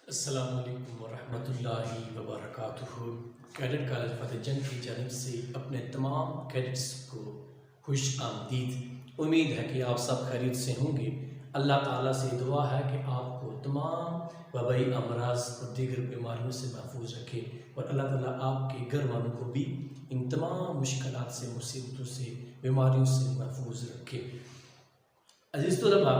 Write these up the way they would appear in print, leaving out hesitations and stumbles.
अस्सलाम वालेकुम वरहमतुल्लाहि वबरकातुहू। कैडेट कॉलेज फतेहजंग की जानिब से अपने तमाम कैडेट्स को खुश आमदीद। उम्मीद है कि आप सब खैरियत से होंगे। अल्लाह ताला से दुआ है कि आपको तमाम वबाई अमराज और दीगर बीमारियों से महफूज रखे और अल्लाह ताला आपके घर वालों को भी इन तमाम मुश्किलात से, मुसीबतों से, बीमारियों से महफूज रखे। अजीज़ तलबा,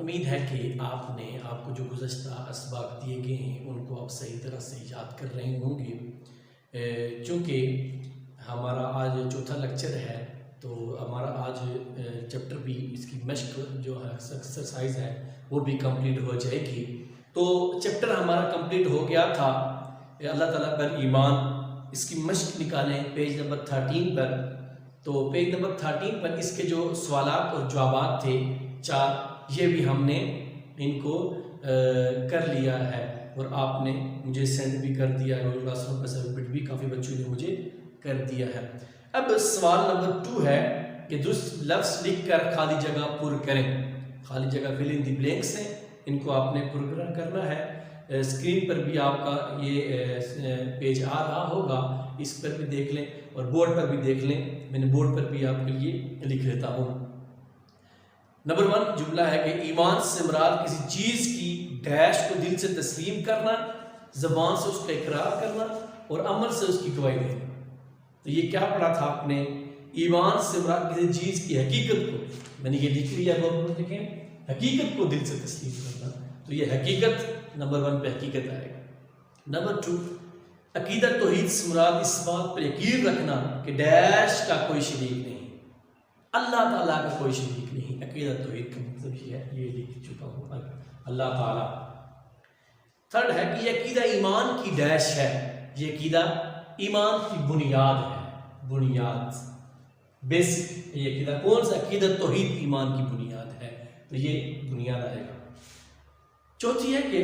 उम्मीद है कि आपको जो गुज़श्ता असबाक दिए गए हैं उनको आप सही तरह से याद कर रहे होंगे। चूँकि हमारा आज चौथा लेक्चर है तो हमारा आज चैप्टर भी इसकी मश्क जो है एक्सरसाइज है वो भी कंप्लीट हो जाएगी। तो चैप्टर हमारा कंप्लीट हो गया था अल्लाह ताला पर ईमान। इसकी मश्क निकालें पेज नंबर 13 पर। तो पेज नंबर 13 पर इसके जो सवालात और जवाबात थे 4, ये भी हमने इनको कर लिया है और आपने मुझे सेंड भी कर दिया है और क्लासरूम पर सबमिट भी काफ़ी बच्चों ने मुझे कर दिया है। अब सवाल नंबर 2 है कि दुरुस्त लफ्ज़ लिखकर खाली जगह पुर करें। खाली जगह फिल इन द ब्लैंक्स हैं, इनको आपने पुर करना है। स्क्रीन पर भी आपका ये पेज आ रहा होगा, इस पर भी देख लें और बोर्ड पर भी देख लें। मैंने बोर्ड पर भी आपके लिए लिख लेता हूँ। नंबर 1 जुमला है कि ईमान से मुराद किसी चीज़ की डैश को दिल से तस्लीम करना, ज़बान से उसका इकरार करना और अमल से उसकी गवाही देना। तो ये क्या पढ़ा था आपने? ईमान से मुराद किसी चीज़ की हकीकत को, मैंने ये लिख लिया, देखें, हकीकत को दिल से तस्लीम करना। तो ये हकीकत नंबर 1 पे हकीकत आएगा। नंबर 2 अकीदा तौहीद से मुराद इस बात पर यकीन रखना कि डैश का कोई शरीक नहीं, अल्लाह ताला का कोई शरीक नहीं। अकीदा तौहीद का मतलब ये है, ये लिख चुका हूँ, अल्लाह ताला। थर्ड है कि ये अकीदा ईमान की डैश है, ये अकीदा ईमान की बुनियाद है, बुनियाद, बेसिक। ये अकीदा कौन सा? अकीदा तौहीद ईमान की बुनियाद है, तो ये बुनियाद आएगा। चौथी है कि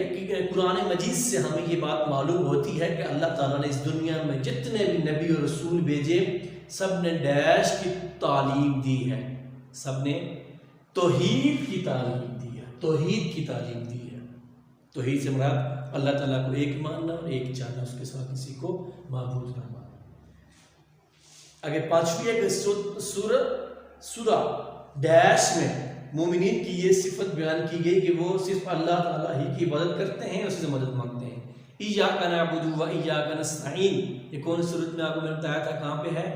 कुरान मजीद से हमें ये बात मालूम होती है कि अल्लाह ताला ने इस दुनिया में जितने भी नबी और रसूल भेजे सब ने डैश की तालीम दी है, सब ने तौहीद की तालीम दी है, तौहीद की तालीम दी है। तौहीद से मुराद अल्लाह ताला को एक मानना और एक जानना, उसके साथ किसी को माबूद ना मानना। आगे 5वीं है कि सूरा डैश में मोमिनीन की ये सिफत बयान की गई कि वो सिर्फ अल्लाह ताला ही की इबादत करते हैं, उससे मदद मांगते हैं। इय्याका नअबुदु व इय्याका नस्तईन, ये कौन सूरत में आपको मैंने बताया था, कहाँ पे है?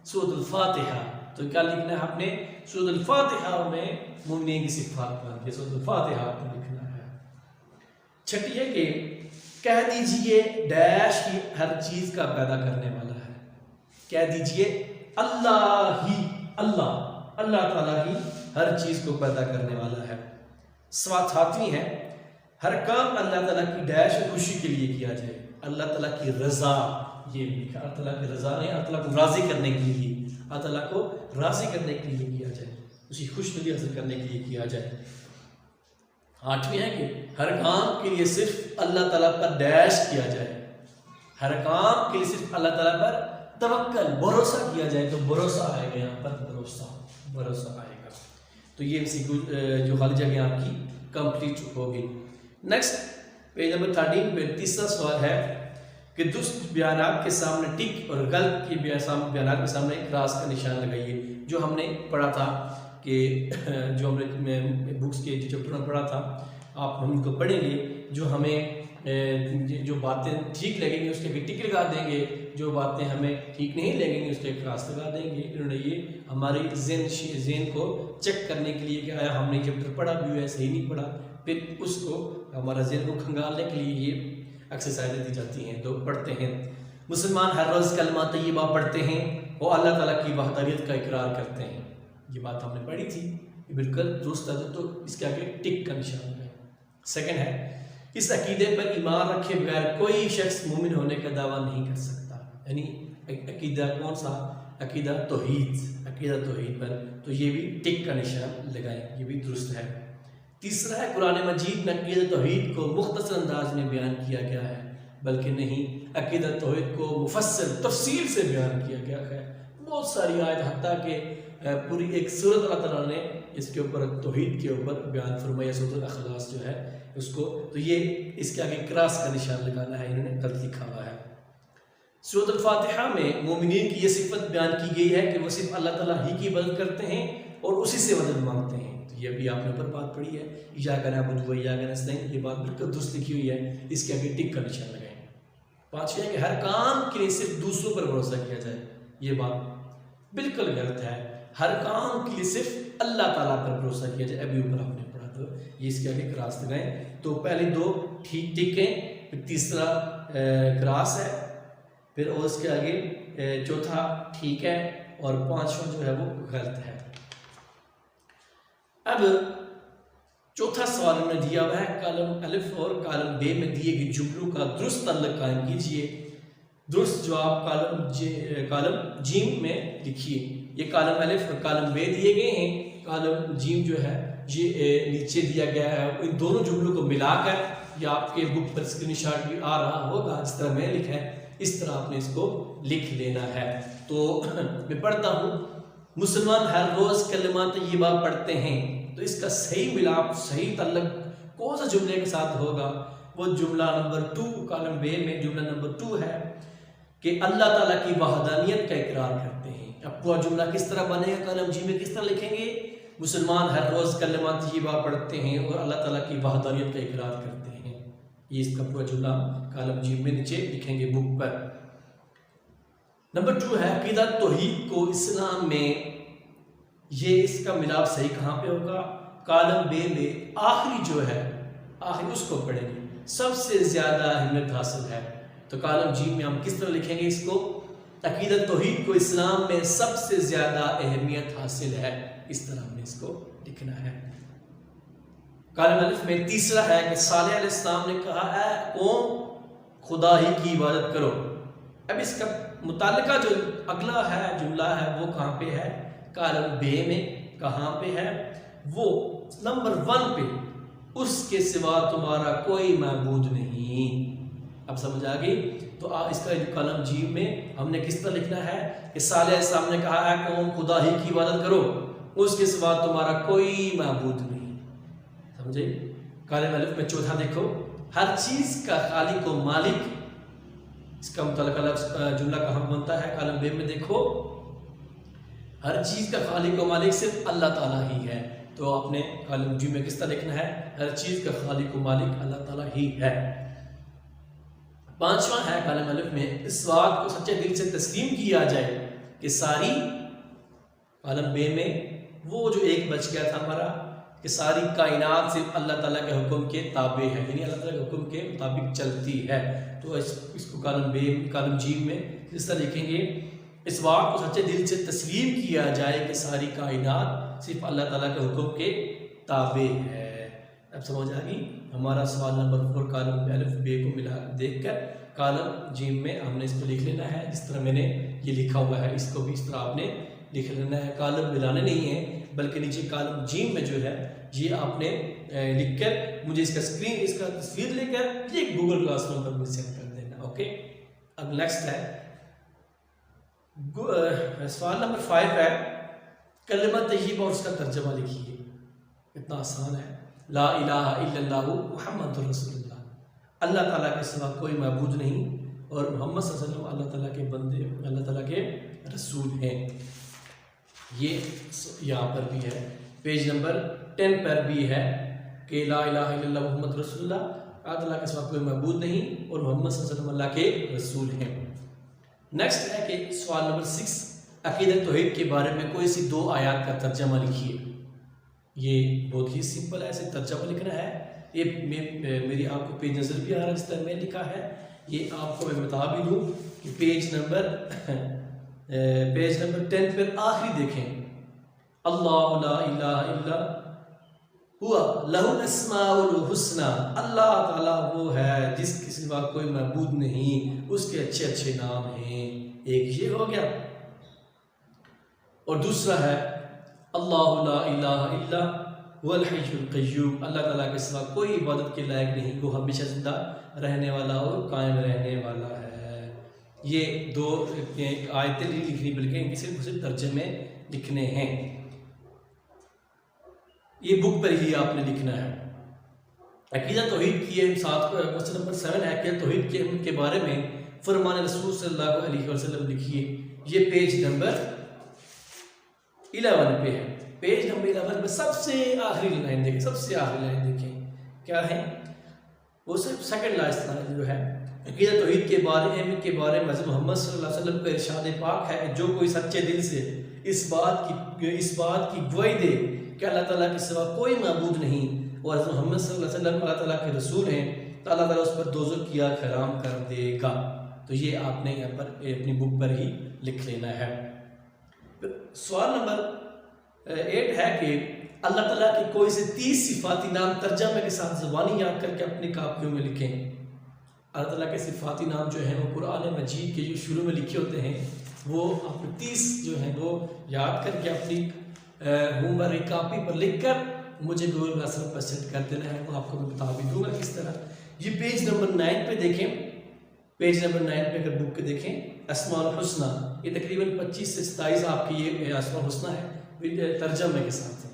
सूरतुल फातिहा। तो क्या लिखना है आपने? सूरतुल फातिहा में मोमिनीन की सिफात बयान की, सूरतुल फातिहा आपको लिखना है। छठी है कि कह दीजिए डैश की हर चीज का पैदा करने वाला है। कह दीजिए अल्लाह ही, अल्लाह ताला ही हर चीज को पैदा करने वाला है। 7वीं है हर काम अल्लाह ताला की डैश खुशी के लिए किया जाए, अल्लाह ताला की रजा। ये लिखा अल्लाह ताला की रजा नहीं, अल्लाह ताला को राजी करने के लिए, अल्लाह ताला को राजी करने के लिए किया जाए, उसी खुशनुदी हासिल करने के लिए किया जाए। 8वीं है कि हर काम के लिए सिर्फ अल्लाह ताला पर डैश किया जाए, हर काम के लिए सिर्फ अल्लाह ताला पर तवक्कल, भरोसा किया जाए। तो भरोसा आएगा यहाँ पर, भरोसा आएगा। तो ये जो खाली जगह आपकी कंप्लीट होगी। नेक्स्ट पेज नंबर 13 पे तीसरा सवाल है कि दुरुस्त बयानात के सामने टिक और गलत के बयानात के सामने क्रॉस का निशान लगाइए। जो हमने पढ़ा था कि जो हमने बुक्स के जो चैप्टर में पढ़ा था, आप हम उनको पढ़ेंगे। जो हमें जो बातें ठीक लगेंगी उसके भी टिक लगा देंगे, जो बातें हमें ठीक नहीं लगेंगी उसके क्रॉस लगा देंगे। इन्होंने ये हमारी ज़हन को चेक करने के लिए कि आया हमने चैप्टर पढ़ा भी है, सही नहीं पढ़ा, फिर उसको हमारा ज़हन को खंगालने के लिए ये एक्सरसाइजें दी जाती हैं। तो पढ़ते हैं, मुसलमान हर रोज़ कलमा तय्यबा पढ़ते हैं, वो अल्लाह ताला की वहदानियत का इकरार करते हैं। ये बात हमने पढ़ी थी, ये बिल्कुल दुरुस्त है। तो इसके आगे टिक का निशान है। सेकंड है इस अकीदे पर ईमान रखे बगैर कोई शख्स मोमिन होने का दावा नहीं कर सकता। यानी अकीदा कौन सा? अकीदा तौहीद, अकीदा तौहीद पर। तो ये भी टिक का निशान लगाएं, ये भी दुरुस्त है। तीसरा है कुरान मजीद में अकीदा तौहीद को मुख्तसर अंदाज में बयान किया गया है, बल्कि नहीं, अकीदा तौहीद को मुफस्सल तफसील से बयान किया गया है। बहुत सारी आयत, हत्ता के पूरी एक सूरत अल्लाह ताला ने इसके ऊपर तौहीद के ऊपर बयान फरमाया सूरह अल-इखलास जो है उसको, तो ये इसके आगे क्रॉस का निशान लगाना है, इन्होंने गलत लिखा हुआ है। सूरह अल-फातिहा में मोमिनीन की ये सिफत बयान की गई है कि वो सिर्फ अल्लाह ताला ही की इबादत करते हैं और उसी से मदद मांगते हैं। तो ये अभी आपने ऊपर बात पढ़ी है, इय्याका नअबुदु व इय्याका नस्तईन, ये बात बिल्कुल दुरुस्त लिखी हुई है, इसके आगे टिक का निशान लगाएं। पांचवा है कि हर काम के लिए सिर्फ दूसरों पर भरोसा किया जाए, ये बात बिल्कुल गलत है। हर काम के लिए सिर्फ अल्लाह ताला पर भरोसा किया जाए, अभी ऊपर आपने पढ़ा, तो ये इसके आगे क्रॉस लगाएं। तो पहले दो ठीक टिकें, फिर तीसरा क्रॉस है, फिर और उसके आगे चौथा ठीक है और पांचवा जो है वो गलत है। अब चौथा सवाल में दिया हुआ है, कॉलम अलिफ और कॉलम बे में दिए गए जुमलों का दुरुस्त ताल्लुक कायम कीजिए। दुरुस्त जवाब कॉलम जीम में लिखिए। ये कॉलम अलिफ और कॉलम बे दिए गए हैं, कॉलम जीम जो है ये नीचे दिया गया है। इन दोनों जुमलों को मिलाकर, या आपके बुक पर स्क्रीनशॉट भी आ रहा होगा, जिस तरह मैंने लिखा है इस तरह आपने इसको लिख लेना है। तो मैं पढ़ता हूँ, मुसलमान हर रोज कलमा तय्यबा पढ़ते हैं, तो इसका सही मिलाप, सही ताल्लुक कौन सा जुमले के साथ होगा? वो जुमला नंबर 2 कॉलम बे में जुमला नंबर 2 है कि अल्लाह ताला की वहदानियत का इकरार करते हैं। अब पूरा जुमला किस तरह बनेगा, कॉलम जी में किस तरह लिखेंगे? मुसलमान हर रोज कलमा तय्यबा पढ़ते हैं और अल्लाह ताला की वहदानियत का इकरार करते हैं। ये इसका पूरा जुमला कॉलम जी में नीचे लिखेंगे बुक पर। नंबर 2 है अकीदा तौहीद को इस्लाम में, ये इसका मिलाप सही कहाँ पे होगा? कॉलम बे में आखिरी जो है, आखिरी उसको पढ़ेंगे, सबसे ज्यादा अहमियत हासिल है। तो कॉलम जी में हम किस तरह लिखेंगे इसको? अकीदा तौहीद को इस्लाम में सबसे ज्यादा अहमियत हासिल है, इस तरह हमने इसको लिखना है। कॉलम अलिफ में तीसरा है कि सालेह अलैहिस्सलाम ने कहा, ऐ कौम खुदा ही की इबादत करो। अब इसका मुतालिका जो अगला है जुमला है वो कहाँ पे है? कॉलम बे में। कहाँ पे है? वो नंबर 1 पे, उसके सिवा तुम्हारा कोई माबूद नहीं। अब समझ आ गई? तो इसका कॉलम जी में हमने किस तरह लिखना है कि सालेह अलैहिस्सलाम ने कहा, ऐ कौम खुदा ही की इबादत करो, उसके सिवा तुम्हारा कोई माबूद नहीं। समझे? कॉलम अलिफ में चौथा देखो, हर चीज का खालिक व मालिक, इसका मुताल्लिका जुमला कहाँ बनता है? कॉलम बे में देखो, हर चीज का खालिक व मालिक सिर्फ अल्लाह ताला ही है। तो आपने कॉलम जी में किस तरह लिखना है? हर चीज का खालिक व मालिक अल्लाह ताला ही है। पांचवा है कॉलम अलिफ में, इस बात को सच्चे दिल से तस्लीम किया जाए कि सारी, कॉलम बे में वो जो एक बच गया था हमारा, कि सारी कायनात सिर्फ अल्लाह ताला के हुक्म के ताबे है, यानी अल्लाह ताला के हुक्म के मुताबिक चलती है। तो इसको कॉलम बे, कॉलम जी में इस तरह लिखेंगे, इस बात को सच्चे दिल से तस्लीम किया जाए कि सारी कायनात सिर्फ अल्लाह ताला के हुक्म के ताबे है। अब समझ आ गई? हमारा सवाल नंबर 4 कॉलम अलिफ बे को मिला देखकर कॉलम जी में हमने इसको लिख लेना है, जिस तरह मैंने ये लिखा हुआ है इसको भी इस तरह आपने लिख लेना है। कॉलम मिलाने नहीं है, बल्कि नीचे कॉलम जी में जो है ये आपने लिखकर मुझे इसका तस्वीर लेकर ये गूगल क्लासरूम पर मुझे सेंड कर देना। ओके, अब नेक्स्ट है सवाल नंबर 5 है, कलमा तय्यबा और उसका तर्जमा लिखिए। इतना आसान है, ला इलाहा इल्लल्लाहु मुहम्मदुर रसूलुल्लाह, अल्लाह ताला के सिवा कोई माबूद नहीं और मोहम्मद सल्लल्लाहु अलैहि वसल्लम अल्लाह ताला के बंदे, अल्लाह ताला के रसूल हैं। ये यहाँ पर भी है, पेज नंबर 10 पर भी है कि ला इलाहा इल्लल्लाह मुहम्मद रसूलुल्लाह, अल्लाह ताला के सिवा कोई माबूद नहीं और मोहम्मद सल्लल्लाहु अलैहि वसल्लम अल्लाह के रसूल हैं। नेक्स्ट है कि सवाल नंबर 6, अकीदत तौहीद के बारे में कोई सी 2 आयत का तर्जमा लिखिए। ये बहुत ही सिंपल है, ऐसे तर्जमा लिखना है। ये मेरी आपको पेज नज़र भी आ रहा है जिस तरह मैं लिखा है, ये आपको मैं बता भी दूँ कि पेज नंबर 10 पर आखिरी देखें, अल्लाहु ला इलाहा इल्ला हुवा लहुल अस्माउल हुस्ना, अल्लाह ताला वो है जिसके सिवा कोई माबूद नहीं, उसके अच्छे अच्छे नाम हैं। एक ये हो गया, और दूसरा है अल्लाहु ला इलाहा इल्ला हुवल हय्युल क़य्यूम, अल्लाह ताला के सिवा कोई इबादत के लायक नहीं, वो हमेशा जिंदा रहने वाला और कायम रहने वाला है। ये 2 आयतें नहीं लिखनी, बल्कि इनके सिर्फ तर्जमे लिखने हैं। ये बुक पर ही आपने लिखना है। अकीदा तौहीद की साथ क्वेश्चन नंबर 7 है कि तौहीद के बारे में फरमान रसूल सल्लल्लाहु अलैहि वसल्लम लिखिए। ये पेज नंबर 11 पे है। पेज नंबर 11 में सबसे आखिरी लाइन देखें, सबसे आखिरी लाइन देखें क्या है, वो सिर्फ सेकंड लास्ट जो है, अकीदा तौहीद के बारे में हज़रत मोहम्मद सल्लल्लाहु अलैहि वसल्लम का इरशाद पाक है कि जो कोई सच्चे दिल से इस बात की गवाही दे कि अल्लाह ताला के सिवा कोई माबूद नहीं और हज़रत मोहम्मद सल्लल्लाहु अलैहि वसल्लम अल्लाह ताला के रसूल हैं, तो अल्लाह ताला उस पर दोज़ख की आग हराम कर देगा। तो ये आपने यहाँ पर अपनी बुक पर ही लिख लेना है। सवाल नंबर 8 है कि अल्लाह ताला के कोई से 30 सिफाती नाम तर्जमे के साथ ज़बानी याद करके अपनी कापियों में लिखें। अल्लाह ताला के सिफाती नाम जो हैं वो कुरान मजीद के जो शुरू में लिखे होते हैं वो आपको 30 जो हैं वो याद करके अपनी होमवर्क कापी पर लिख कर मुझे गूगल क्लासरूम पर सेट कर देना है। वो आपको मैं बता भी दूंगा किस तरह। ये पेज नंबर 9 पे देखें, पेज नंबर 9 पे अगर बुक के देखें अस्माउल हुस्ना, ये तकरीबन 25 से 27 आपकी ये अस्माउल हुस्ना है तर्जमे के साथ है।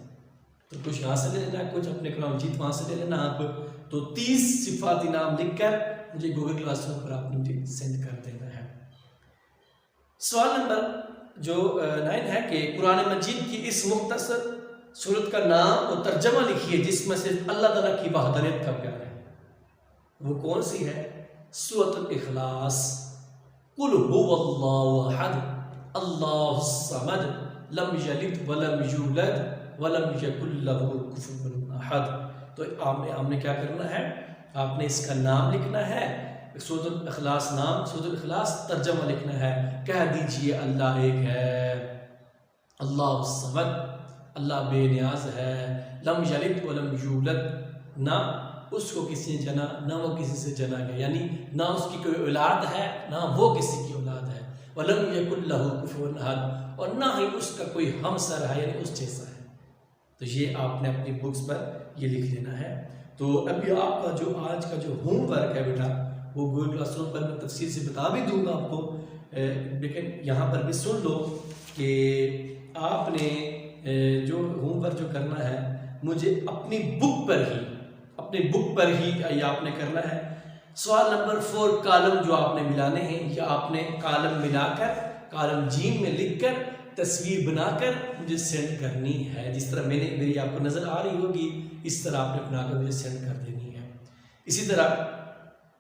तो कुछ यहाँ से ले लेना, कुछ अपने कुरान मजीद वहाँ से ले लेना आप। तो 30 सिफाती नाम लिख कर मुझे गूगल क्लासरूम पर आपने मुझे सेंड कर देना है। सवाल नंबर जो 9 है कि कुरान मजीद की इस मुख्तसर सूरत का नाम और तर्जमा लिखिए जिसमें से अल्लाह ताला की वहदानियत का बयान है। वो कौन सी है? सूरत इखलास। कुल हुवल्लाहु अहद अल्लाहुस समद लम यलिद वलम यूलद वलम यकुल लहू कुफुवन अहद। तो आपने क्या करना है, आपने इसका नाम लिखना है, सूरत इखलास नाम, सूरत इखलास तर्जमा लिखना है। कह दीजिए अल्लाह एक है, अल्लाहुस समद, अल्लाह बेनियाज है, लम यलिद वलम यूलद, ना उसको किसी ने जना ना वो किसी से जना गया, यानी ना उसकी कोई औलाद है ना वो किसी की औलाद है, वलम यकुल लहू कुफुवन अहद, और ना ही उसका कोई हमसर है यानी उस जैसा है। तो ये आपने अपनी बुक्स पर ये लिख लेना है। तो अभी आपका जो आज का जो होमवर्क है बेटा वो गूगल क्लासरूम पर मैं तफसील से बता भी दूंगा आपको, लेकिन यहाँ पर भी सुन लो कि आपने जो होमवर्क जो करना है मुझे अपनी बुक पर ही ये आपने करना है। सवाल नंबर 4 कॉलम जो आपने मिलाने हैं या आपने कॉलम मिलाकर कॉलम जीम में लिखकर तस्वीर बनाकर मुझे सेंड करनी है। जिस तरह मेरी आपको नज़र आ रही होगी इस तरह आपने बनाकर मुझे सेंड कर देनी है। इसी तरह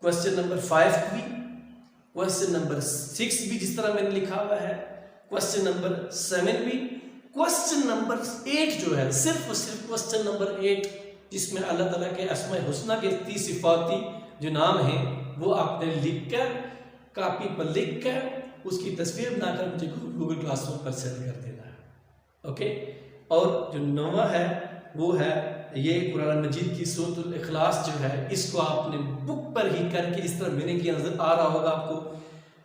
क्वेश्चन नंबर 5 भी, क्वेश्चन नंबर 6 भी जिस तरह मैंने लिखा हुआ है, क्वेश्चन नंबर 7 भी, क्वेश्चन नंबर 8 जो है सिर्फ और सिर्फ क्वेश्चन नंबर 8 जिसमें अल्लाह ताला के अस्माए हुस्ना के 30 सिफाती जो नाम हैं वो आपने लिखकर कापी पर लिखकर उसकी तस्वीर बनाकर मुझे गूगल क्लासरूम पर सेंड कर देना है। ओके। और जो 9वां है वो है ये कुरान मजीद की सूरतुल इखलास जो है, इसको आपने बुक पर ही करके इस तरह मैंने किया नजर आ रहा होगा आपको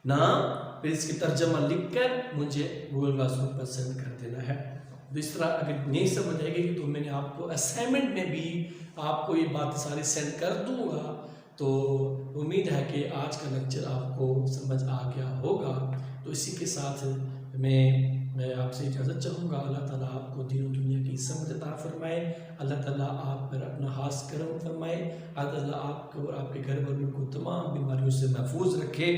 नाम, फिर इसकी तर्जमा लिखकर मुझे गूगल क्लासरूम पर सेंड कर देना है। तो इस तरह अगर नहीं समझ आएगी तो मैंने आपको असाइनमेंट में भी आपको ये बातें सारी सेंड कर दूंगा। तो उम्मीद है कि आज का लेक्चर आपको समझ आ गया होगा। तो इसी के साथ मैं आपसे इजाज़त चाहूँगा। अल्लाह ताला आपको दीन और दुनिया की समझ अता फरमाए, अल्लाह ताला आप पर अपना खास करम फरमाए, अल्लाह ताला आपको और आपके घर वालों को तमाम बीमारियों से महफूज रखे।